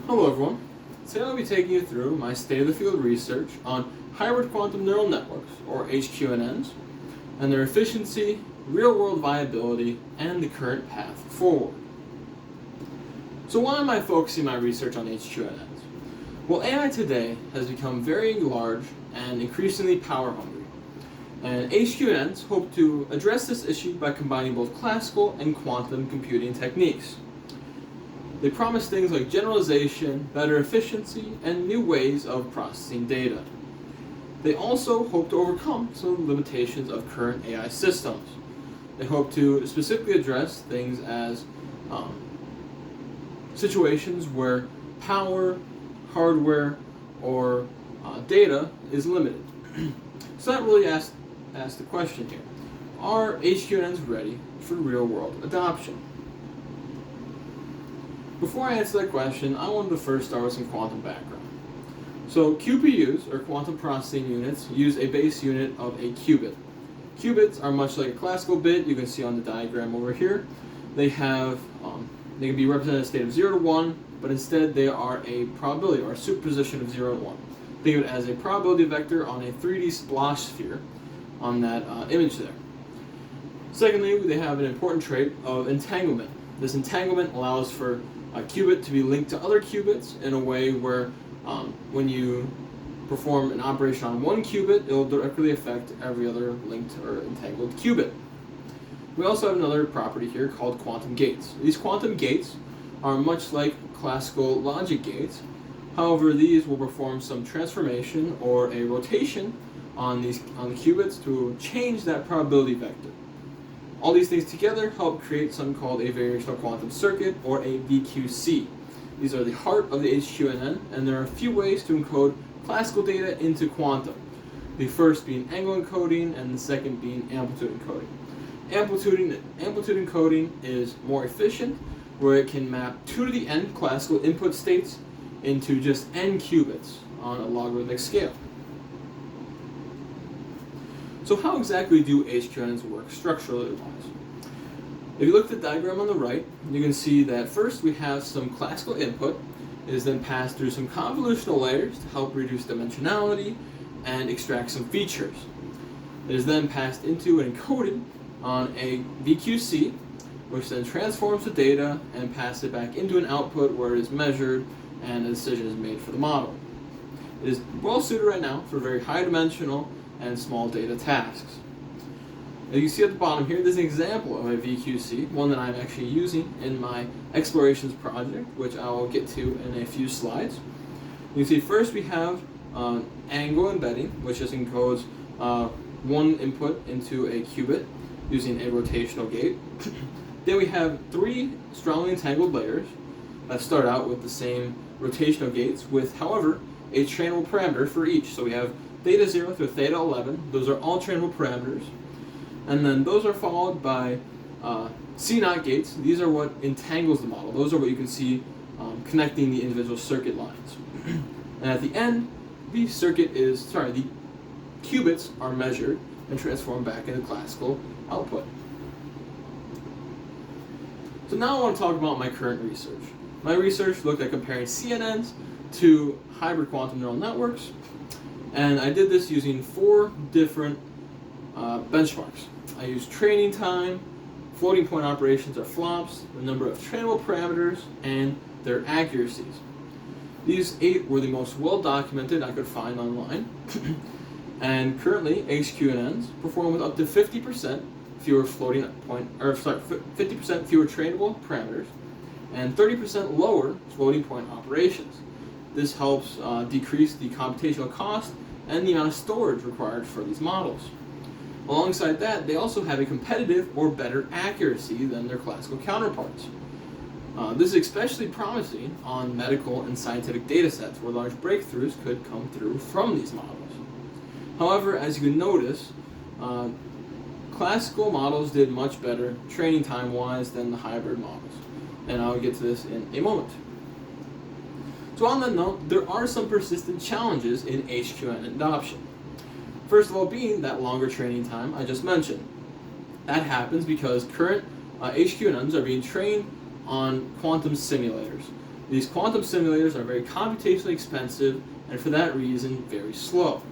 Hello everyone. Today I'll be taking you through my state-of-the-field research on hybrid quantum neural networks, or HQNNs, and their efficiency, real-world viability, and the current path forward. So why am I focusing my research on HQNNs? Well, AI today has become very large and increasingly power-hungry, and HQNNs hope to address this issue by combining both classical and quantum computing techniques. They promise things like generalization, better efficiency, and new ways of processing data. They also hope to overcome some of the limitations of current AI systems. They hope to specifically address things as situations where power, hardware, or data is limited. So that really asks the question here: are HQNNs ready for real-world adoption? Before I answer that question, I wanted to first start with some quantum background. So QPUs, or quantum processing units, use a base unit of a qubit. Qubits are much like a classical bit you can see on the diagram over here. They can be represented as a state of 0 to 1, but instead they are a probability or a superposition of 0 and 1. Think of it as a probability vector on a 3D splosh sphere on that image there. Secondly, they have an important trait of entanglement. This entanglement allows for a qubit to be linked to other qubits in a way where when you perform an operation on one qubit, it will directly affect every other linked or entangled qubit. We also have another property here called quantum gates. These quantum gates are much like classical logic gates. However, these will perform some transformation or a rotation on the qubits to change that probability vector. All these things together help create something called a variational quantum circuit, or a VQC. These are the heart of the HQNN, and there are a few ways to encode classical data into quantum. The first being angle encoding, and the second being amplitude encoding. Amplitude encoding is more efficient, where it can map 2 to the n classical input states into just n qubits on a logarithmic scale. So how exactly do HQNNs work structurally wise? If you look at the diagram on the right, you can see that first we have some classical input. It is then passed through some convolutional layers to help reduce dimensionality and extract some features. It is then passed into and encoded on a VQC, which then transforms the data and passes it back into an output where it is measured and a decision is made for the model. It is well suited right now for very high dimensional and small data tasks. As you see at the bottom here, there's an example of a VQC, one that I'm actually using in my explorations project, which I will get to in a few slides. You can see first we have angle embedding, which just encodes one input into a qubit using a rotational gate. Then we have 3 strongly entangled layers that start out with the same rotational gates with, however, a trainable parameter for each. So we have theta 0 through theta 11. Those are all trainable parameters. And then those are followed by C0 gates. These are what entangles the model. Those are what you can see connecting the individual circuit lines. And at the end, the qubits are measured and transformed back into classical output. So now I want to talk about my current research. My research looked at comparing CNNs to hybrid quantum neural networks, and I did this using 4 different benchmarks. I used training time, floating point operations or flops, the number of trainable parameters, and their accuracies. These 8 were the most well documented I could find online, and currently HQNNs perform with up to 50% fewer 50% fewer trainable parameters, and 30% lower floating point operations. This helps decrease the computational cost and the amount of storage required for these models. Alongside that, they also have a competitive or better accuracy than their classical counterparts. This is especially promising on medical and scientific data sets where large breakthroughs could come through from these models. However, as you can notice, classical models did much better training time-wise than the hybrid models, and I'll get to this in a moment. So on that note, there are some persistent challenges in HQNN adoption. First of all being that longer training time I just mentioned. That happens because current HQNNs are being trained on quantum simulators. These quantum simulators are very computationally expensive and for that reason very slow.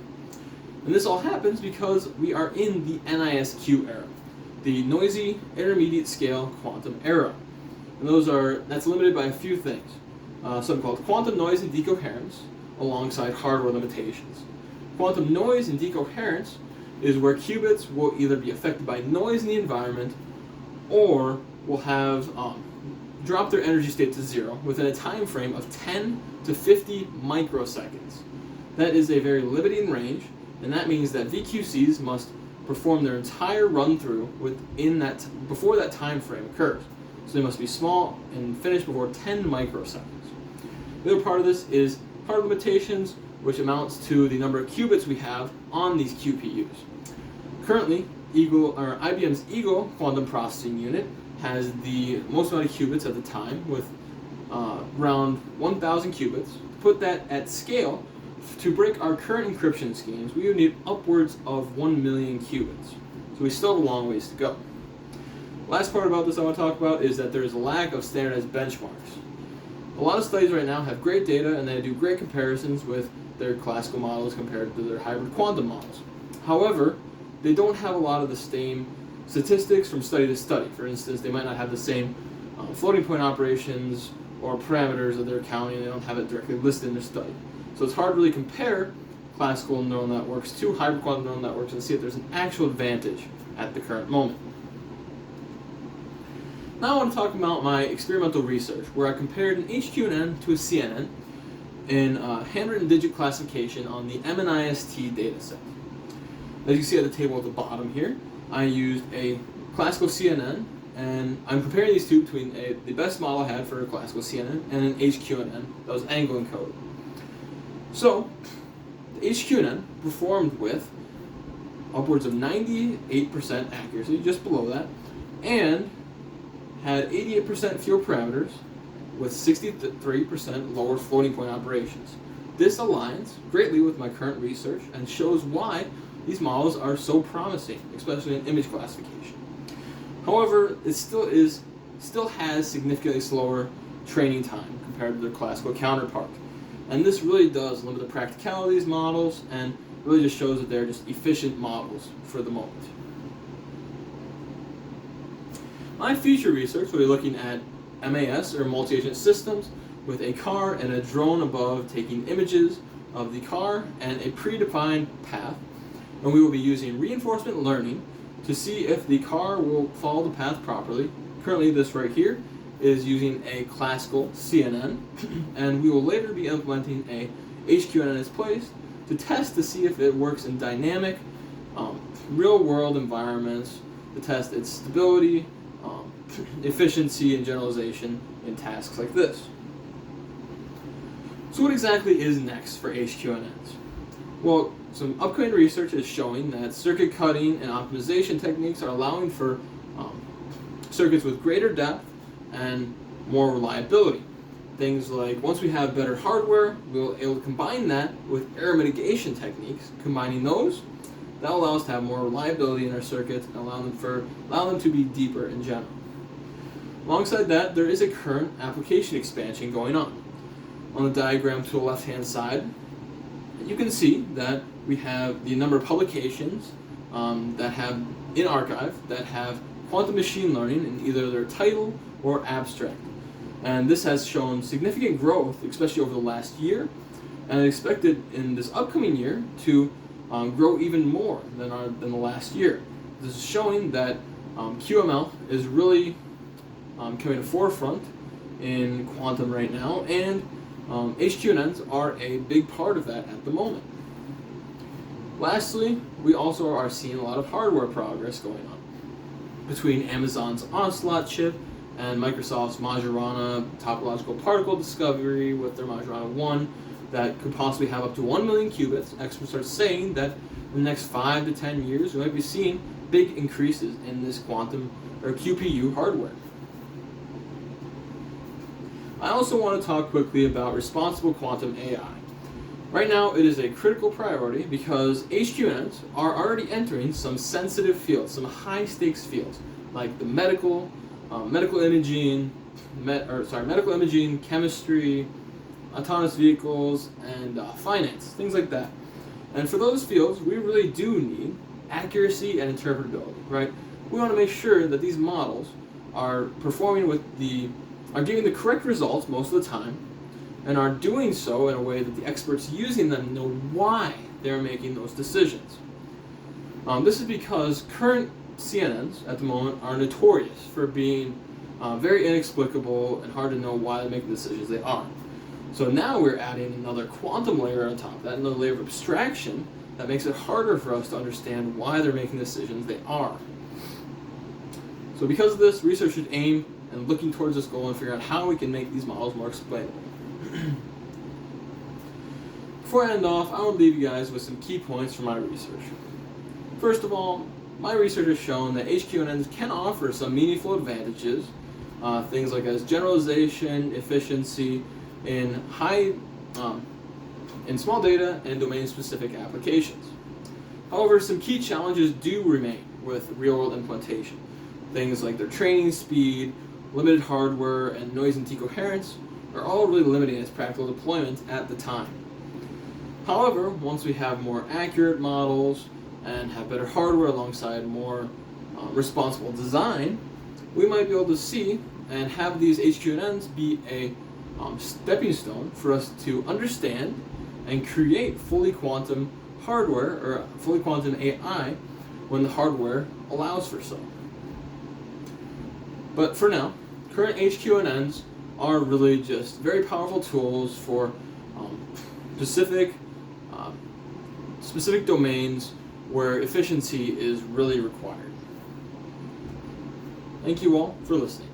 And this all happens because we are in the NISQ era, the noisy intermediate scale quantum era. And that's limited by a few things. Something called quantum noise and decoherence alongside hardware limitations. Quantum noise and decoherence is where qubits will either be affected by noise in the environment or will have drop their energy state to zero within a time frame of 10 to 50 microseconds. That is a very limiting range, and that means that VQCs must perform their entire run-through before that time frame occurs. So they must be small and finished before 10 microseconds. The other part of this is hardware limitations, which amounts to the number of qubits we have on these QPUs. Currently, IBM's Eagle quantum processing unit has the most amount of qubits at the time, with around 1,000 qubits. To put that at scale, to break our current encryption schemes, we would need upwards of 1 million qubits. So we still have a long ways to go. Last part about this I want to talk about is that there is a lack of standardized benchmarks. A lot of studies right now have great data and they do great comparisons with their classical models compared to their hybrid quantum models. However, they don't have a lot of the same statistics from study to study. For instance, they might not have the same floating point operations or parameters that they're counting. They don't have it directly listed in their study. So it's hard to really compare classical neural networks to hybrid quantum neural networks and see if there's an actual advantage at the current moment. Now I want to talk about my experimental research, where I compared an HQNN to a CNN in handwritten digit classification on the MNIST dataset. As you can see at the table at the bottom here, I used a classical CNN, and I'm comparing these two between the best model I had for a classical CNN and an HQNN that was angle encoded. So, the HQNN performed with upwards of 98% accuracy, just below that, and had 88% fewer parameters with 63% lower floating point operations. This aligns greatly with my current research and shows why these models are so promising, especially in image classification. However, it still has significantly slower training time compared to their classical counterpart. And this really does limit the practicality of these models and really just shows that they're just efficient models for the moment. My future research will be looking at MAS, or multi-agent systems, with a car and a drone above taking images of the car and a predefined path. And we will be using reinforcement learning to see if the car will follow the path properly. Currently, this right here is using a classical CNN, and we will later be implementing a HQN in its place to test to see if it works in dynamic, real-world environments, to test its stability, efficiency, and generalization in tasks like this. So what exactly is next for HQNNs? Well, some upcoming research is showing that circuit cutting and optimization techniques are allowing for circuits with greater depth and more reliability. Things like, once we have better hardware, we'll be able to combine that with error mitigation techniques. Combining those, that will allow us to have more reliability in our circuits and allow them to be deeper in general. Alongside that, there is a current application expansion going on. On the diagram to the left-hand side, you can see that we have the number of publications that have in arXiv that have quantum machine learning in either their title or abstract. And this has shown significant growth, especially over the last year, and expected in this upcoming year to grow even more than the last year. This is showing that QML is really coming to forefront in quantum right now, and HQNNs are a big part of that at the moment. Lastly, we also are seeing a lot of hardware progress going on between Amazon's Onslaught chip and Microsoft's Majorana topological particle discovery with their Majorana 1 that could possibly have up to 1 million qubits. Experts are saying that in the next 5 to 10 years we might be seeing big increases in this quantum or QPU hardware. I also want to talk quickly about responsible quantum AI. Right now it is a critical priority because HQNNs are already entering some sensitive fields, some high stakes fields, like the medical imaging, medical imaging, chemistry, autonomous vehicles, and finance, things like that. And for those fields, we really do need accuracy and interpretability, right? We want to make sure that these models are are giving the correct results most of the time, and are doing so in a way that the experts using them know why they're making those decisions. This is because current CNNs at the moment are notorious for being very inexplicable and hard to know why they're making the decisions they are. So now we're adding another quantum layer on top of that, another layer of abstraction that makes it harder for us to understand why they're making the decisions they are. So because of this, research should aim and looking towards this goal and figure out how we can make these models more explainable. Before I end off, I want to leave you guys with some key points from my research. First of all, my research has shown that HQNNs can offer some meaningful advantages, things like as generalization, efficiency, in small data and domain-specific applications. However, some key challenges do remain with real-world implementation. Things like their training speed, limited hardware, and noise and decoherence are all really limiting its practical deployment at the time. However, once we have more accurate models and have better hardware alongside more responsible design, we might be able to see and have these HQNNs be a stepping stone for us to understand and create fully quantum hardware or fully quantum AI when the hardware allows for so. But for now, current HQNNs are really just very powerful tools for specific domains where efficiency is really required. Thank you all for listening.